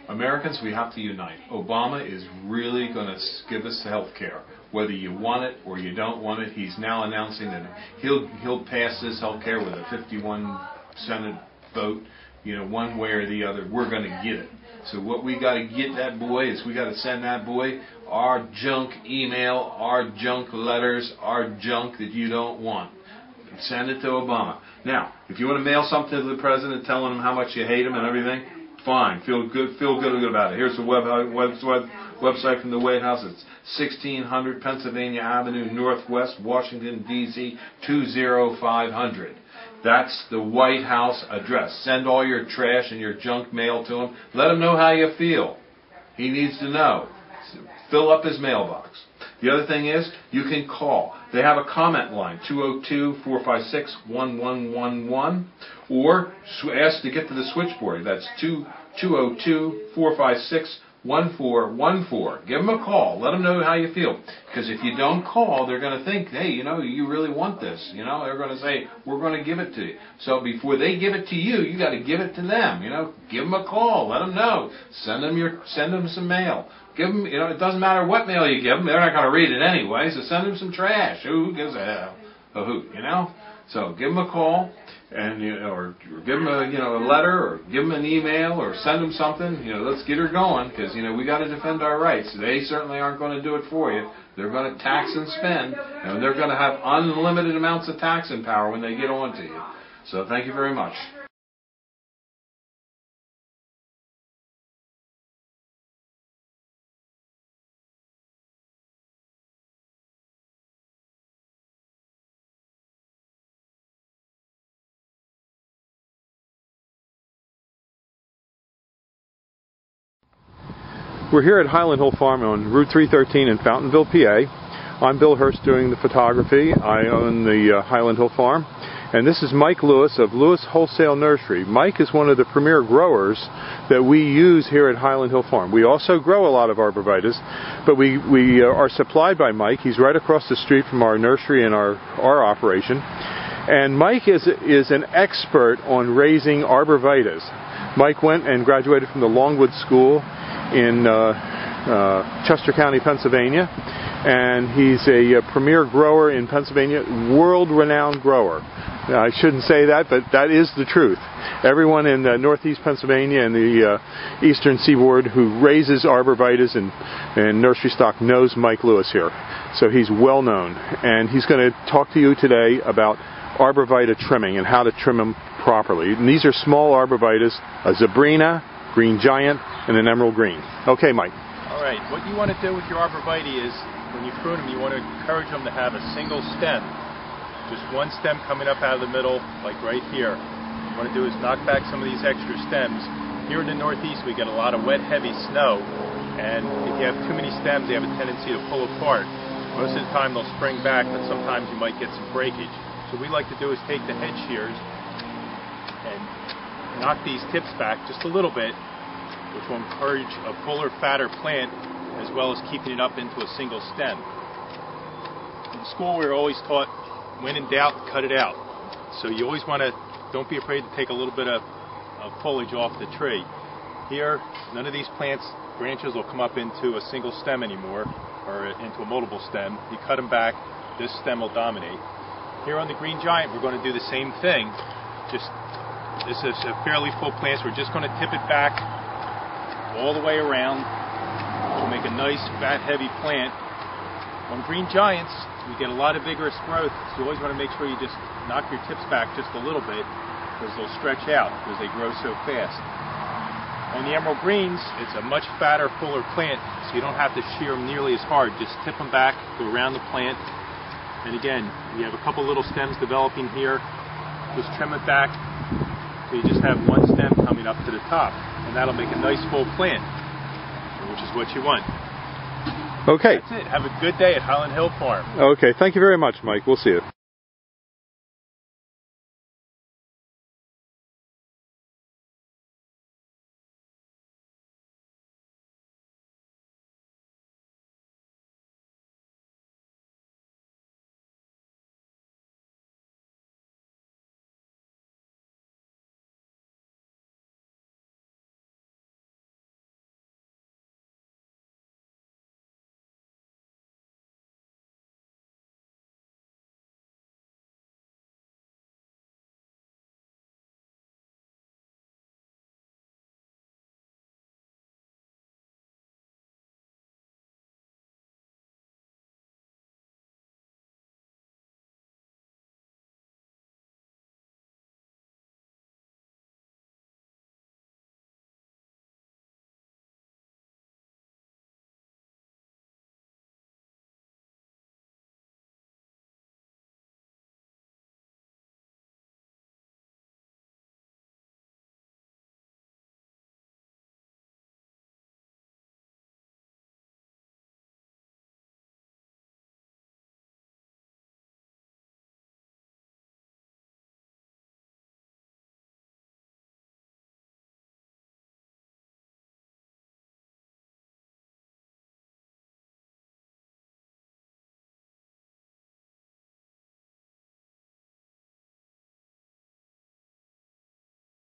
Americans, we have to unite. Obama is really going to give us health care. Whether you want it or you don't want it, he's now announcing that he'll pass this health care with a 51 Senate vote, one way or the other. We're going to get it. So what we got to get that boy is we got to send that boy our junk email, our junk letters, our junk that you don't want. Send it to Obama. Now, if you want to mail something to the president telling him how much you hate him and everything, fine. Feel good about it. Here's the website from the White House. It's 1600 Pennsylvania Avenue, Northwest, Washington, D.C. 20500. That's the White House address. Send all your trash and your junk mail to him. Let him know how you feel. He needs to know. Fill up his mailbox. The other thing is, you can call. They have a comment line, 202-456-1111, or ask to get to the switchboard. That's 202-456-1414. Give them a call. Let them know how you feel. Because if you don't call, they're going to think, hey, you really want this. They're going to say, we're going to give it to you. So before they give it to you, you got to give it to them. Give them a call. Let them know. Send them some mail. Give them, it doesn't matter what mail you give them. They're not going to read it anyway. So send them some trash. Who gives a hoot, So give them a call. And or give them a letter, or give them an email, or send them something. Let's get her going, because we got to defend our rights. They certainly aren't going to do it for you. They're going to tax and spend, and they're going to have unlimited amounts of taxing power when they get on to you. So thank you very much. We're here at Highland Hill Farm on Route 313 in Fountainville, PA. I'm Bill Hurst doing the photography. I own the Highland Hill Farm. And this is Mike Lewis of Lewis Wholesale Nursery. Mike is one of the premier growers that we use here at Highland Hill Farm. We also grow a lot of arborvitaes, but we are supplied by Mike. He's right across the street from our nursery and our operation. And Mike is an expert on raising arborvitaes. Mike went and graduated from the Longwood School in Chester County, Pennsylvania, and he's a premier grower in Pennsylvania, world-renowned grower. I shouldn't say that, but that is the truth. Everyone in northeast Pennsylvania and the eastern seaboard who raises arborvitaes and nursery stock knows Mike Lewis here. So he's well known, and he's going to talk to you today about arborvitae trimming and how to trim them properly. And these are small arborvitaes, a Zabrina, green giant, and an emerald green. Okay, Mike. All right, what you want to do with your arborvitae is, when you prune them, you want to encourage them to have a single stem. Just one stem coming up out of the middle, like right here. What you want to do is knock back some of these extra stems. Here in the Northeast, we get a lot of wet, heavy snow, and if you have too many stems, they have a tendency to pull apart. Most of the time, they'll spring back, but sometimes you might get some breakage. So what we like to do is take the head shears and knock these tips back just a little bit, which will encourage a fuller, fatter plant, as well as keeping it up into a single stem. In school, we were always taught, when in doubt, cut it out. So you always want to, don't be afraid to take a little bit of foliage off the tree. Here, none of these plants, branches will come up into a single stem anymore, or into a multiple stem. You cut them back, this stem will dominate. Here on the green giant, we're going to do the same thing. This is a fairly full plant, so we're just going to tip it back all the way around to make a nice, fat, heavy plant. On green giants, we get a lot of vigorous growth, so you always want to make sure you just knock your tips back just a little bit, because they'll stretch out because they grow so fast. On the emerald greens, it's a much fatter, fuller plant, so you don't have to shear them nearly as hard. Just tip them back, go around the plant, and again, we have a couple little stems developing here. Just trim it back, so you just have one stem coming up to the top, and that'll make a nice full plant, which is what you want. Okay. That's it. Have a good day at Highland Hill Farm. Okay. Thank you very much, Mike. We'll see you.